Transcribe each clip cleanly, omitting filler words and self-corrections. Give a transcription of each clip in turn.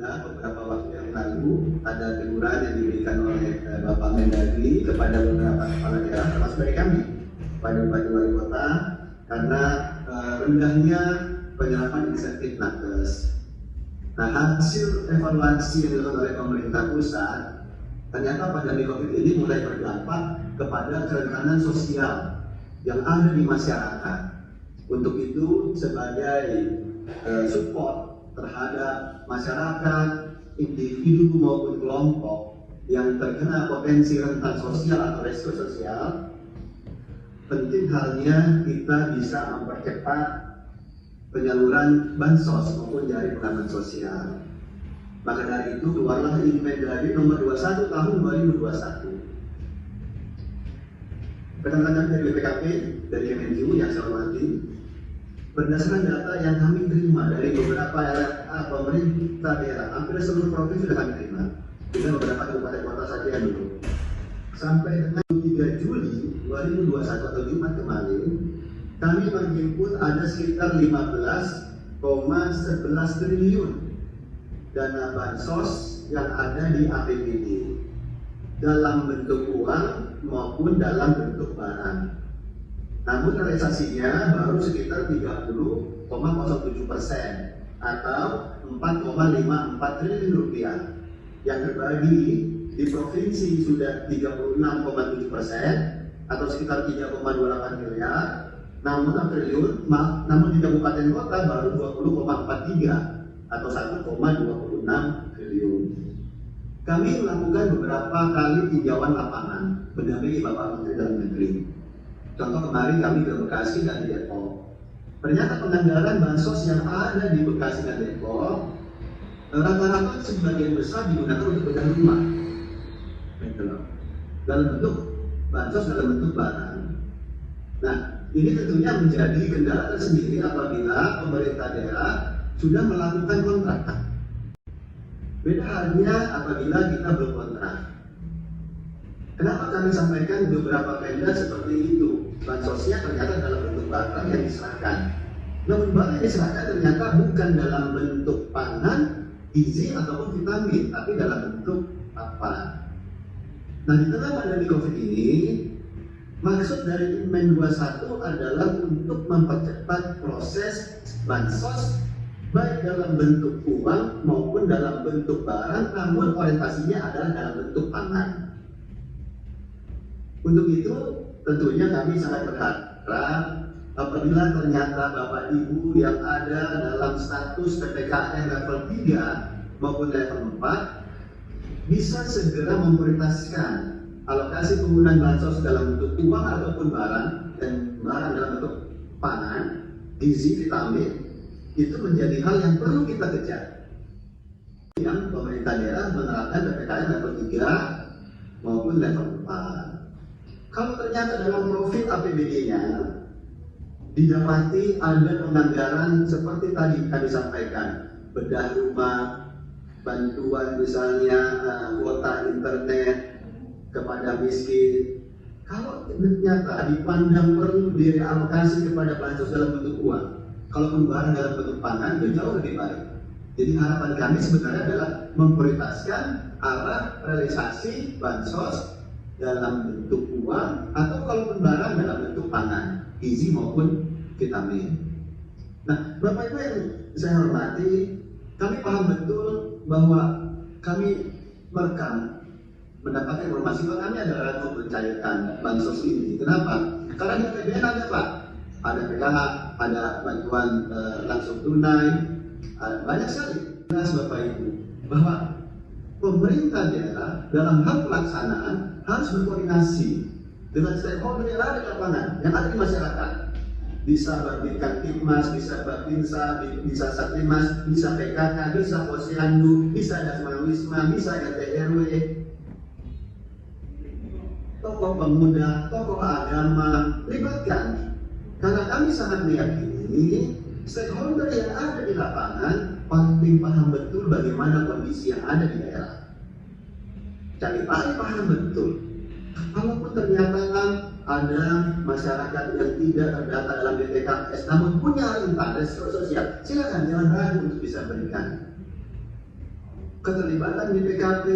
Alhamdulillah beberapa waktu yang lalu ada teguran yang diberikan oleh Bapak Mendagri kepada beberapa kepala daerah termasuk dari kami pada Bupati Wali Kota karena rendahnya penyerapan insentif nakes. Nah, hasil evaluasi yang dilakukan oleh pemerintah pusat, ternyata pandemi COVID ini mulai berdampak kepada kerentanan sosial yang ada di masyarakat. Untuk itu, sebagai support terhadap masyarakat, individu maupun kelompok yang terkena potensi rentan sosial atau resiko sosial, penting halnya kita bisa mempercepat penyaluran bansos maupun dari pengaman sosial. Maka dari itu keluarlah Inmendagri nomor 21 tahun 2021. Rekan-rekan dari BPKP, dari Kemenlu yang saya hormati, berdasarkan data yang kami terima dari beberapa pemerintah daerah, hampir seluruh provinsi sudah kami terima, dengan beberapa kabupaten kota saja dulu. Sampai dengan 3 Juli 2021 atau Jumat kemarin, kami menghimpun ada sekitar 15,11 triliun dana bansos yang ada di APBD dalam bentuk uang maupun dalam bentuk barang. Namun realisasinya baru sekitar 30,07% atau 4,54 triliun rupiah. Yang terbagi di provinsi sudah 36,7% atau sekitar 3,28 miliar, namun di kabupaten kota baru 20,43 atau 1,26 triliun. Kami melakukan beberapa kali tinjauan lapangan mendampingi Bapak Menteri Dalam Negeri. Contoh kemarin kami ke Bekasi dan Depok. Ternyata penganggaran bansos yang ada di Bekasi dan Depok rata-rata sebagian besar digunakan untuk bedah rumah. Dalam bentuk bansos, dalam bentuk barang. Nah, ini tentunya menjadi kendala tersendiri apabila pemerintah daerah sudah melakukan kontrak. Beda halnya apabila kita belum kontrak. Kenapa kami sampaikan beberapa pemda seperti itu? Bansosnya ternyata dalam bentuk barang yang diserahkan. Namun barang yang diserahkan ternyata bukan dalam bentuk pangan, gizi ataupun vitamin, tapi dalam bentuk apa? Nah, di tengah pandemi COVID ini, maksud dari Inmen 21 adalah untuk mempercepat proses bansos baik dalam bentuk uang maupun dalam bentuk barang, namun orientasinya adalah dalam bentuk pangan. Untuk itu tentunya kami sangat berharap apabila ternyata Bapak Ibu yang ada dalam status PPKM level 3 maupun level 4 bisa segera memprioritaskan alokasi penggunaan bansos dalam bentuk uang ataupun barang, dan barang dalam bentuk pangan, gizi, vitamin, itu menjadi hal yang perlu kita kejar. Yang pemerintah daerah menerapkan PPKM level 3 maupun level 4. Kalau ternyata dalam profil APBD-nya didapati ada penganggaran seperti tadi kami sampaikan, bedah rumah, bantuan misalnya kuota internet kepada miskin. Kalau ternyata dipandang perlu direalokasi kepada bansos dalam bentuk uang, kalaupun barang dalam bentuk pangan, itu jauh lebih baik. Jadi harapan kami sebenarnya adalah memprioritaskan arah realisasi bansos dalam bentuk uang atau kalaupun barang dalam bentuk pangan, gizi maupun vitamin. Nah, Bapak Ibu yang saya hormati, kami paham betul bahwa kami merekam, mendapatkan informasi bahwa kami ada ragu mencairkan bansos ini. Kenapa? Karena di APBN ada Pak, ada PKH, ada bantuan langsung tunai, banyak sekali. Jelas Bapak Ibu bahwa pemerintah daerah dalam hal pelaksanaan harus berkoordinasi dengan stakeholder yang ada di lapangan, yang ada di masyarakat. Bisa Babinkan Tipmas, bisa Babinsa, bisa Satlimas, bisa PKK, bisa Posyandu, bisa Dasmawisma, bisa RT RW, tokoh pemuda, tokoh agama, libatkan. Karena kami sangat meyakini stakeholder yang ada di lapangan paling paham betul bagaimana kondisi yang ada di daerah. Jadi paham betul. Kalaupun ternyata ada masyarakat yang tidak terdata dalam DPKS namun punya rentan resiko sosial, silakan jangan ragu untuk bisa berikan. keterlibatan di PKP,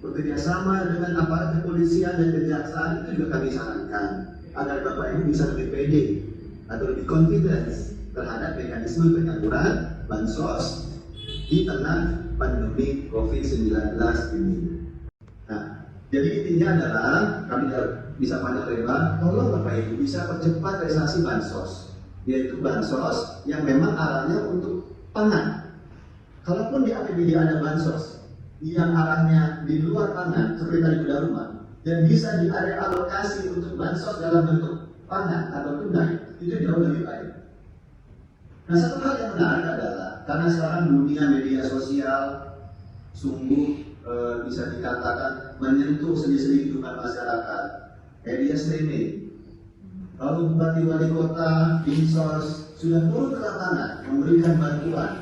bekerjasama dengan aparat kepolisian dan kejaksaan itu juga kami sarankan agar Bapak Ibu bisa lebih pede atau lebih confidence terhadap mekanisme penyaluran bansos di tengah pandemi COVID-19 ini. Nah, jadi intinya adalah kami bisa panjang lebar, tolong Bapak Ibu bisa percepat realisasi bansos, yaitu bansos yang memang arahnya untuk pangan. Kalaupun di APBD ada bansos yang arahnya di luar pangan seperti tadi kuda rumah dan bisa dialokasi untuk bansos dalam bentuk pangan atau tunai, itu jauh lebih baik. Nah, satu hal yang menarik adalah karena sekarang dunia media sosial sungguh bisa dikatakan menyentuh sendi-sendi kehidupan masyarakat. Media streaming, lalu bupati wali kota, dinsos sudah turun ke lapangan memberikan bantuan,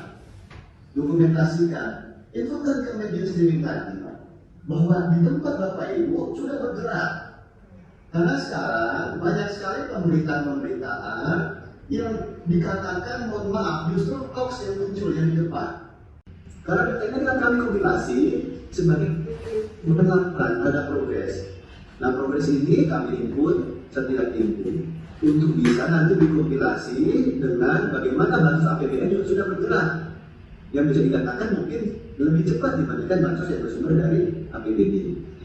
dokumentasikan, infokan ke media streaming tadi bahwa di tempat Bapak Ibu sudah bergerak. Karena sekarang banyak sekali pemberitaan-pemberitaan yang dikatakan mohon maaf justru hoax yang muncul yang di depan. Karena ini kan kami kompilasi sebagai penerapan ada progres. Nah, progres ini kami input setiap input untuk bisa nanti dikompilasi dengan bagaimana bansos APBN juga sudah bergerak. Yang bisa dikatakan mungkin lebih cepat dibandingkan bansos yang bersumber dari APBD.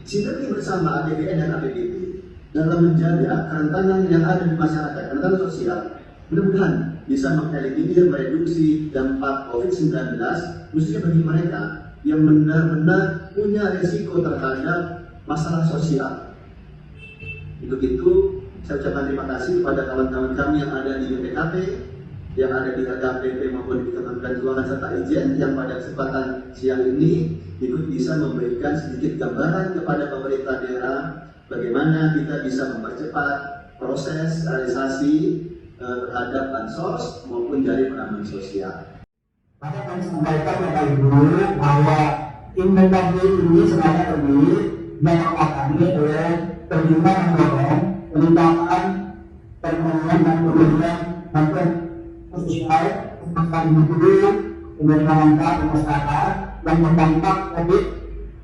Sinergi bersama APBN dan APBD dalam menjaga kerentanan yang ada di masyarakat, kerentanan sosial, mudah-mudahan bisa mengeliminir, mereduksi dampak COVID-19 khususnya bagi mereka yang benar-benar punya risiko terhadap masalah sosial. Untuk itu, saya ucapkan terima kasih kepada kawan-kawan kami yang ada di BPKP, yang ada di HKBP maupun di Kementerian Keuangan serta Ijen yang pada kesempatan siang ini ikut bisa memberikan sedikit gambaran kepada pemerintah daerah bagaimana kita bisa mempercepat proses realisasi terhadap bansos maupun dari penanganan sosial. Maka kami sampaikan Bapak Ibu bahwa inventaris ini sebenarnya terdiri yang mengatakan oleh pemerintah mendorong peningkatan permohonan dan pemberian bantuan sosial kepada individu, pemerintah masyarakat yang terdampak COVID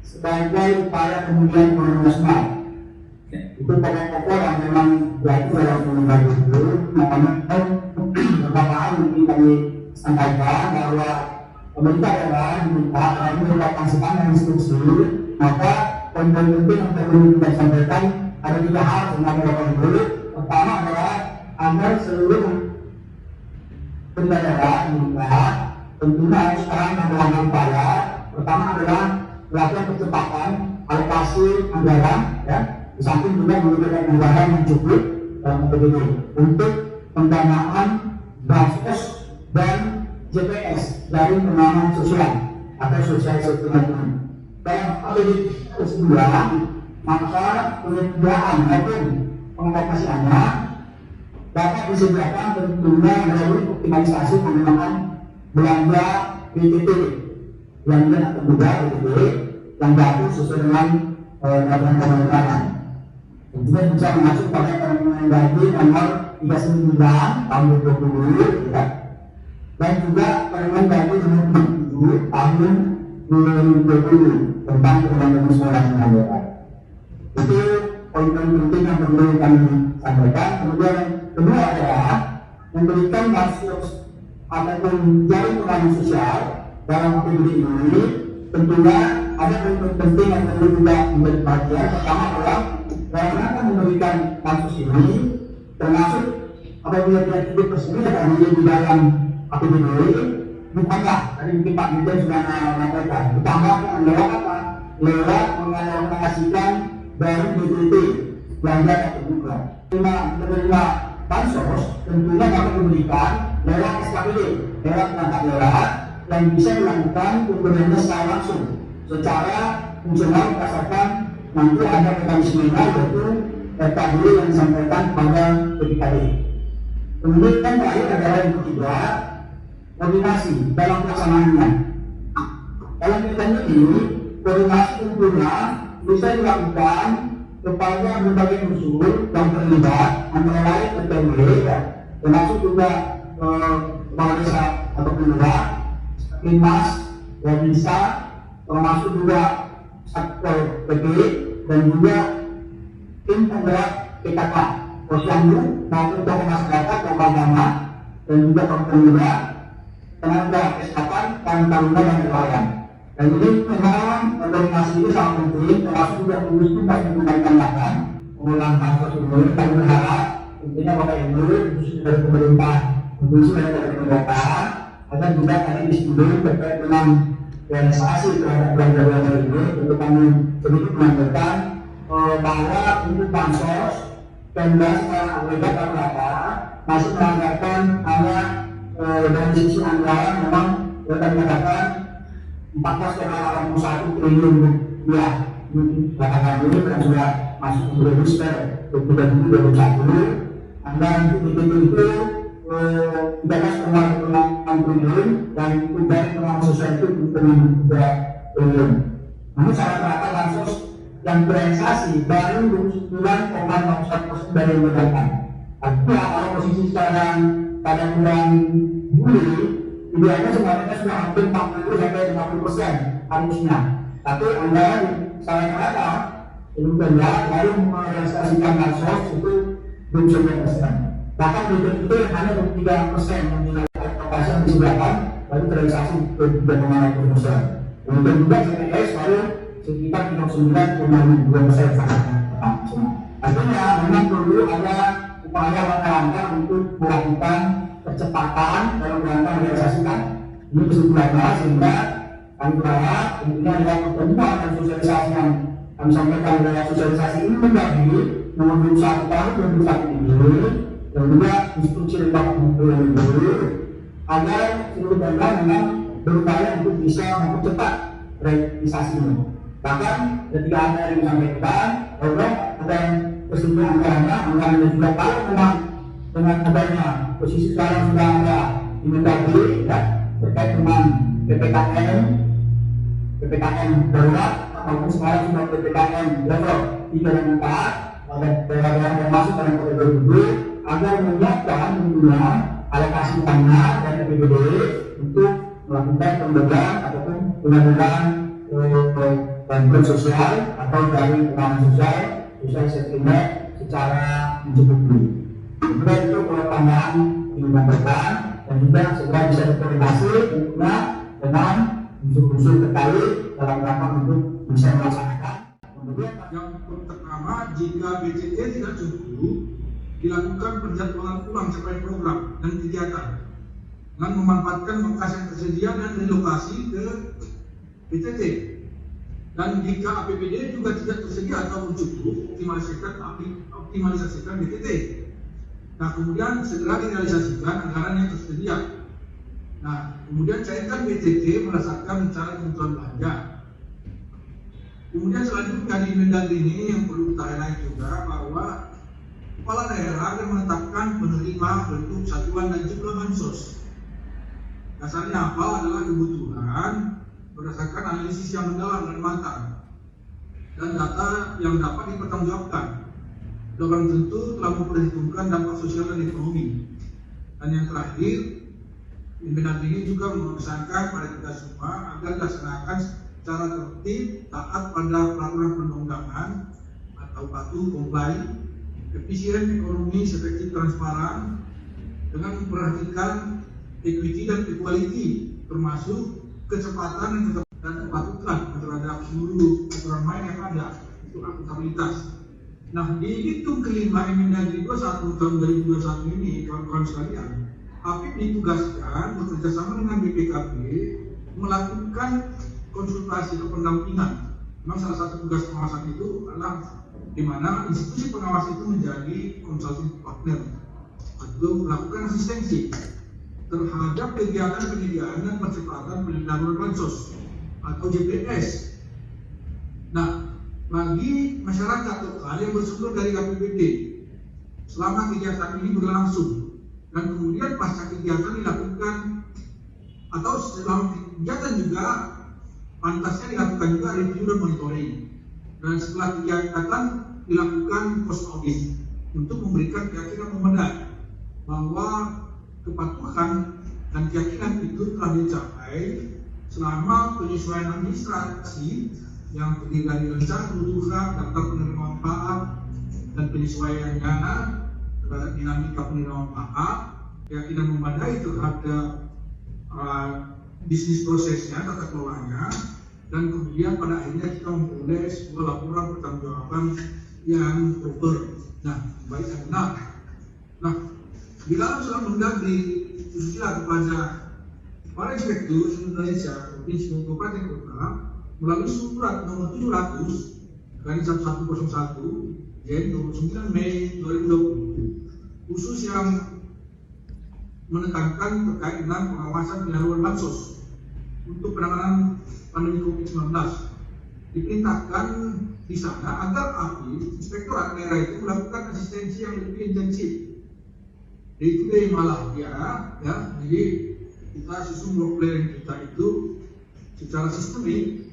sebagai upaya pemulihan ekonomi nasional. Itu pokok-pokok yang memang berarti dalam inventaris itu, makanya beberapa hal mungkin kami sampaikan bahwa pemerintah daerah diminta dalam mengimplementasikan dan instruksi, maka poin-poin penting yang perlu kita sampaikan ada 3 hal dengan Bapak Ibu. Pertama adalah agar seluruh daerah diminta tentunya harus sekarang melakukan upaya. Pertama adalah melakukan percepatan alokasi anggaran, ya, di samping juga memberikan anggaran yang cukup dalam APBD untuk pendanaan bansos dan JPS dari penanganan sosial atau sosial sektor. Dalam APBD tersebut, maka penyediaan maupun pengalokasiannya dapat disediakan tentunya melalui optimalisasi penggunaan belanja BTP, belanja atau juga BTP yang jatuh sesuai dengan peraturan pemerintah. Tentunya bisa mengacu pada Permen Dagri nomor 39 tahun 2020, ya. Dan juga Permen Dagri nomor 7 tahun 2020 tentang pengembangan sekolah daerah. Itu poin-poin penting yang perlu kami sampaikan. Kemudian kedua adalah memberikan bansos ataupun jaring pengaman sosial dalam APBD ini. Tentunya ada poin-poin penting yang perlu kita memberi perhatian. Pertama adalah dalam rangka memberikan bansos ini, termasuk apabila tidak hidup tersebut ada di dalam APBD, bukanlah tadi mungkin Pak Dirjen sudah mengatakan, ditambah lewat apa? Lewat mengalokasikan dari BPT belanja terbuka. Menerima bansos tentunya dapat diberikan lewat SKPD, lewat perangkat daerah yang bisa melakukan pemberiannya secara langsung, secara fungsional berdasarkan nanti ada mekanismenya yaitu RKD yang disampaikan kepada BPKD. Kemudian terakhir adalah yang ketiga, koordinasi dalam pelaksanaannya. Dalam kaitan ini, koordinasi tentunya bisa dilakukan kepada berbagai unsur yang terlibat, antara lain PTMB, ya, termasuk juga kepala desa atau kelurahan, Linmas, Babinsa, termasuk juga Satpol PP dan juga tim penggerak PKK, Posyandu maupun tokoh masyarakat, tokoh agama dan juga tokoh pemuda, tenaga kesehatan, kaum taruna dan nelayan. Dan ini memang koordinasi itu sangat penting, termasuk juga tugas tugas yang menggunakan lahan pengelolaan bansos ini. Kami berharap tentunya Bapak Ibu khusus dari pemerintah, khusus dari pemerintahan, agar juga tadi disetujui terkait dengan realisasi terhadap belanja-belanja ini. Untuk kami sedikit menyampaikan bahwa untuk bansos Pemda secara anggota rata masih menganggarkan hanya dari sisi anggaran memang kita mengatakan 14,81 triliun rupiah. Katakan dulu kan sudah masuk ke register 2021. Anggaran untuk itu 13,6 triliun dan itu dari pengelolaan sosial itu 7,3 triliun. Namun rata-rata bansos yang berealisasi baru 9,01% dari yang berdapat. Artinya kalau posisi sekarang pada bulan Juli, idealnya sebenarnya sudah hampir 40-50% harusnya. Tapi anggaran secara rata itu Pemda baru merealisasikan bansos itu belum 9%. Bahkan itu hanya 23% yang dilakukan yang disediakan baru terrealisasi 3,6%. Kemudian juga CPS baru sekitar 39,2%. Artinya memang perlu ada upaya langkah-langkah untuk melakukan percepatan dalam rangka merealisasikan ini kesimpulannya, sehingga kami berharap tentunya ada pertemuan dan sosialisasi yang kami sampaikan bahwa sosialisasi ini menjadi nomor 21 tahun 2021 ini dan juga instruksi lembaga ini agar seluruh daerah memang berupaya untuk bisa mempercepat realisasi ini. Bahkan ketika ada yang disampaikan bahwa ada kesimpulan anggarannya juga tahu memang dengan adanya posisi sekarang sudah ada di Mendagri ya, terkait dengan PPKM darurat maupun sekarang sudah PPKM level 3 dan 4 pada daerah-daerah yang masuk dalam koridor itu agar menyiapkan tentunya alokasi dana dari APBD untuk melakukan pembebasan ataupun penyaluran bantuan sosial atau dari penanganan sosial safety net secara mencukupi. Kemudian itu kalau tambahan disampaikan dan juga segera bisa dikoordinasi tentunya dengan unsur-unsur terkait dalam rangka untuk bisa melaksanakan. Kemudian yang pertama, jika BCT tidak cukup, dilakukan penjadwalan ulang capaian program dan kegiatan dengan memanfaatkan bekas yang tersedia dan relokasi ke BCT. Dan jika APBD juga tidak tersedia atau cukup, optimalisasikan BCT. Nah, kemudian segera direalisasikan anggaran yang tersedia. Nah, kemudian cairkan BCT berdasarkan rencana kebutuhan belanja. Kemudian selanjutnya di Mendagri ini yang perlu kita highlight juga bahwa kepala daerah yang menetapkan penerima bentuk satuan dan jumlah bansos. Dasarnya apa? Adalah kebutuhan berdasarkan analisis yang mendalam dan matang dan data yang dapat dipertanggungjawabkan. Belum tentu telah memperhitungkan dampak sosial dan ekonomi. Dan yang terakhir, Mendagri ini juga memesankan pada kita semua agar dilaksanakan secara tertib, taat pada peraturan perundang-undangan atau patuh comply, efisien, ekonomi, efektif, transparan, dengan memperhatikan equity dan equality, termasuk kecepatan dan kepatutan terhadap seluruh aturan main yang ada untuk akuntabilitas. Nah, di hitung kelima Mendagri 21 tahun 2021 ini, kawan-kawan sekalian, APIP ditugaskan bekerjasama dengan BPKP melakukan konsultasi atau pendampingan. Memang salah satu tugas pengawasan itu adalah di mana institusi pengawas itu menjadi consulting partner atau melakukan asistensi terhadap kegiatan penyediaan dan percepatan penyaluran bansos atau JPS. Nah, bagi masyarakat lokal yang bersumber dari APBD selama kegiatan ini berlangsung dan kemudian pasca kegiatan dilakukan atau selama kegiatan juga pantasnya dilakukan juga review dan monitoring, dan setelah kegiatan dilakukan post audit untuk memberikan keyakinan memadai bahwa kepatuhan dan keyakinan itu telah dicapai selama penyesuaian administrasi yang terdiri dari rencana kebutuhan, daftar penerima manfaat, dan penyesuaiannya terhadap dinamika penerima manfaat, keyakinan memadai terhadap bisnis prosesnya, tata kelolanya, dan kemudian pada akhirnya kita memperoleh sebuah laporan pertanggungjawaban yang proper. Nah, baik dan benar. Nah, di dalam surat Mendagri khususnya kepada para inspektur Indonesia Provinsi Kabupaten Kota melalui surat nomor 700 garis 1101 yaitu 29 Mei 2020 khusus yang menekankan terkait dengan pengawasan penyaluran bansos untuk penanganan pandemi COVID-19. Diperintahkan di sana agar API, Inspektorat Daerah itu melakukan asistensi yang lebih intensif. Itu dari malah ya, jadi kita susun work plan kita itu secara sistemik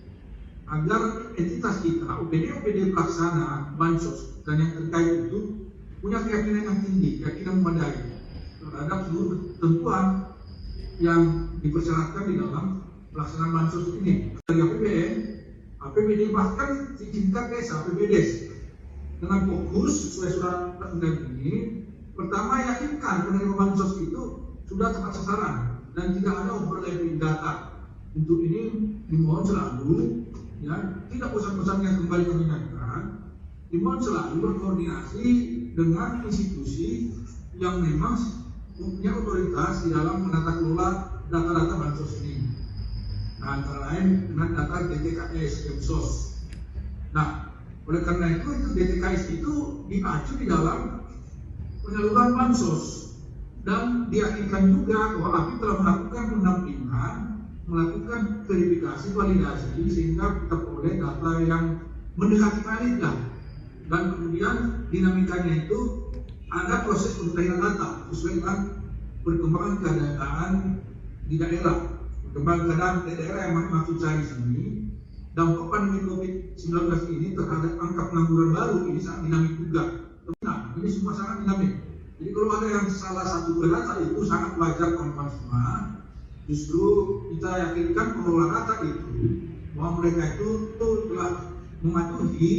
agar entitas kita, OPD pelaksana bansos dan yang terkait itu punya keyakinan yang tinggi, keyakinan memadai terhadap seluruh ketentuan yang dipersyaratkan di dalam pelaksanaan bansos ini. Dari APBN, APBD bahkan di tingkat desa, APBDes dengan fokus sesuai surat Mendagri ini. Pertama, yakinkan penerima bansos itu sudah tepat sasaran dan tidak ada overlapping data. Untuk ini dimohon selalu, ya, tidak bosan-bosan yang kembali kami ingatkan, dimohon selalu berkoordinasi dengan institusi yang memang punya otoritas di dalam menata kelola data-data bansos ini. Nah, antara lain dengan data DTKS, Kemsos. Nah, oleh karena itu DTKS itu diacu di dalam penyaluran bansos dan diyakinkan juga bahwa API telah melakukan pendampingan, melakukan verifikasi, validasi sehingga kita peroleh data yang mendekati valid dan kemudian dinamikanya itu ada proses pencairan data sesuai dengan perkembangan keadaan di daerah, perkembangan keadaan di daerah yang maksud saya di sini. Dampak pandemi COVID-19 ini terhadap angka pengangguran baru ini sangat dinamik juga. Nah, ini semua sangat dinamis. Jadi kalau ada yang salah satu data itu sangat wajar kawan-kawan semua. Justru kita yakinkan pengelola data itu bahwa mereka itu telah mematuhi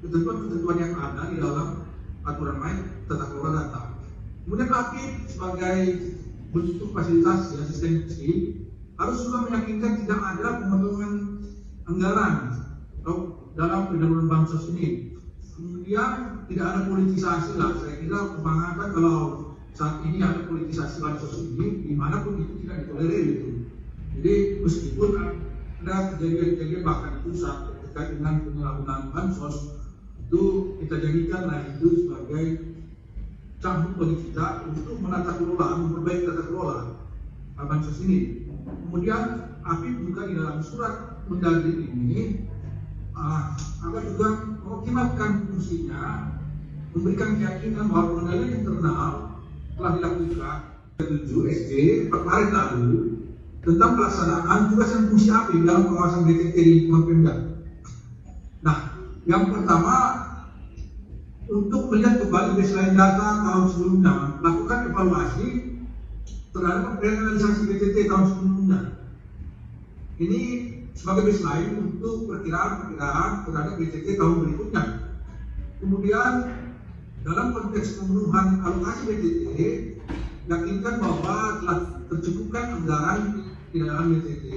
ketentuan-ketentuan yang ada di dalam aturan main tata kelola data. Kemudian API sebagai bentuk fasilitas asistensi harus juga meyakinkan tidak ada pemotongan anggaran dalam penyaluran bansos ini. Kemudian tidak ada politisasi lah. Saya kira kebanyakan kalau saat ini ada politisasi bansos ini, dimanapun itu tidak ditolerir itu. Jadi meskipun ada kejadian-kejadian bahkan itu saat terkait dengan penyalahgunaan bansos, itu kita jadikanlah itu sebagai cambuk bagi kita untuk menata kelola, memperbaiki tata kelola bansos ini. Kemudian API juga di dalam surat Mendagri ini agar juga mengoptimalkan fungsinya, memberikan keyakinan bahwa pengendalian internal telah dilakukan 7 SD Maret lalu tentang pelaksanaan tugas dan fungsi API dalam pengawasan BTT di lingkungan Pemda. Nah, yang pertama untuk melihat kembali baseline data tahun sebelumnya, lakukan evaluasi terhadap realisasi BTT tahun sebelumnya. Ini sebagai baseline untuk perkiraan terhadap BTT tahun berikutnya. Kemudian dalam konteks pemenuhan alokasi BTT, yakinkan bahwa telah tercukupkan anggaran di dalam BTT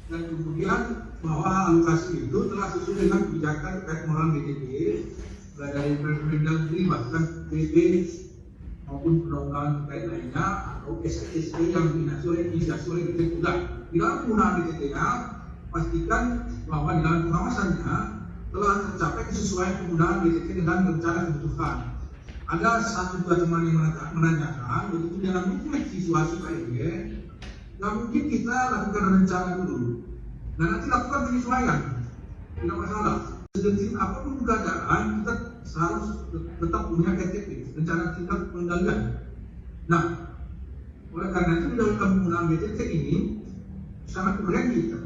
dan kemudian bahwa alokasi itu telah sesuai dengan kebijakan terkait pengelolaan BTT mulai dari Mendagri bahkan PP maupun undang-undang terkait lainnya atau SSE yang diinisiasi oleh BTT juga. Di dalam penggunaan BTT-nya, pastikan bahwa di dalam pengawasannya telah tercapai kesesuaian penggunaan BTT dengan rencana kebutuhan. Ada satu dua teman yang menanyakan, begitu dalam situasi KIB, nggak mungkin kita lakukan rencana dulu, dan nanti lakukan penyesuaian, tidak masalah. Segenting apapun keadaan, kita harus tetap punya RTP, rencana tingkat pengendalian. Nah, oleh karena itu di dalam penggunaan BTT ini sangat penting kita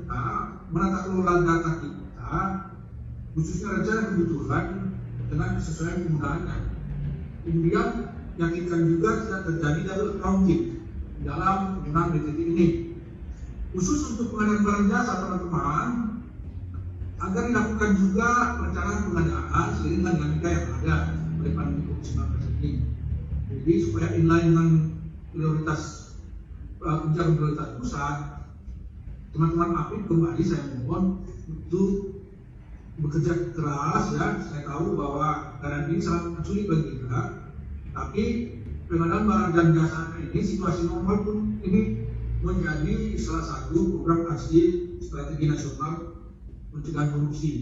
menata kelola data kita, khususnya rencana kebutuhan dengan kesesuaian penggunaannya. Kemudian yakinkan juga tidak terjadi double accounting dalam penggunaan BTT ini. Khusus untuk pengadaan barang jasa teman-teman, agar dilakukan juga perencanaan pengadaan seiring dengan dinamika yang ada oleh pandemi COVID-19 ini. Jadi supaya inline dengan prioritas kebijakan prioritas pusat, teman-teman APIP kembali saya mohon untuk bekerja keras ya. Saya tahu bahwa keadaan ini sangat sulit bagi kita, tapi pengadaan barang dan jasa ini situasi normal pun ini menjadi salah satu program aksi strategi nasional pencegahan korupsi.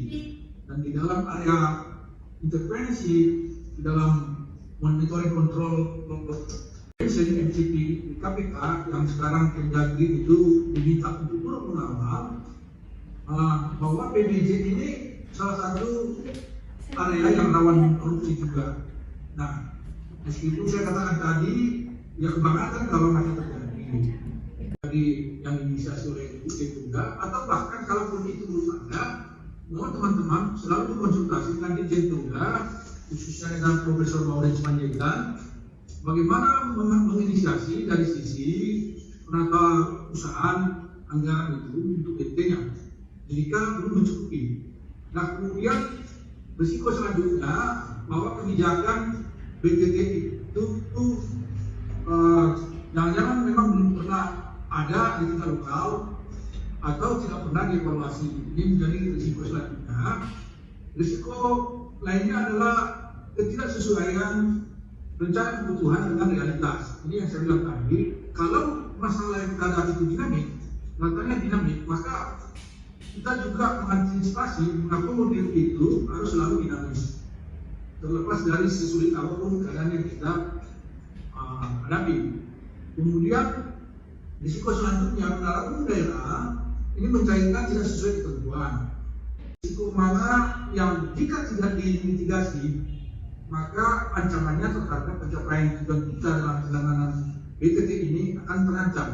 Dan di dalam area intervensi, di dalam monitoring kontrol MCP di KPK yang sekarang Kemdagri itu diminta untuk turut mengawal bahwa PBJ ini salah satu area yang rawan korupsi juga. Nah, meskipun saya katakan tadi, ya kebanyakan kalau masih terjadi dari yang inisiasi oleh Tunggal, atau bahkan kalaupun itu belum ada, mohon teman-teman selalu berkonsultasi dengan Dirjen Tunggal, khususnya dengan Profesor Maurits Panjaitan, bagaimana menginisiasi dari sisi penata usahaan anggaran itu untuk PT-nya jika belum mencukupi. Nah, kemudian risiko selanjutnya bahwa kebijakan BTT itu jangan-jangan memang belum pernah ada di tingkat lokal atau tidak pernah dievaluasi. Ini menjadi risiko selanjutnya. Risiko lainnya adalah ketidaksesuaian rencana kebutuhan dengan realitas. Ini yang saya bilang tadi, kalau masalah yang kita hadapi itu datanya dinamik, maka kita juga mengantisipasi mengakomodir itu harus selalu dinamis, terlepas dari sesulit apapun keadaan yang kita hadapi. Kemudian risiko selanjutnya, penerapan daerah ini mencairkan tidak sesuai ketentuan. Risiko mana yang jika tidak dimitigasi, maka ancamannya terhadap pencapaian tujuan kita dalam penanganan BTT ini akan terancam.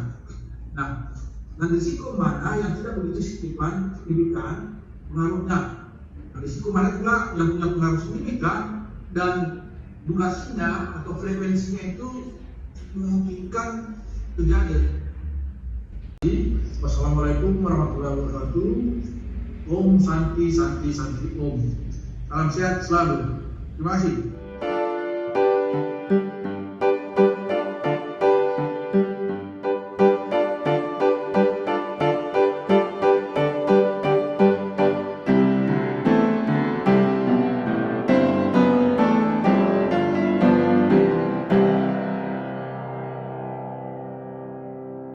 Nah, dan risiko mana yang tidak begitu signifikan pengaruhnya. Nah, risiko mana pula yang punya pengaruh signifikan dan durasinya atau frekuensinya itu memungkinkan terjadi. Wassalamualaikum warahmatullahi wabarakatuh. Om Santi Santi Santi Om. Salam sehat selalu. Terima kasih.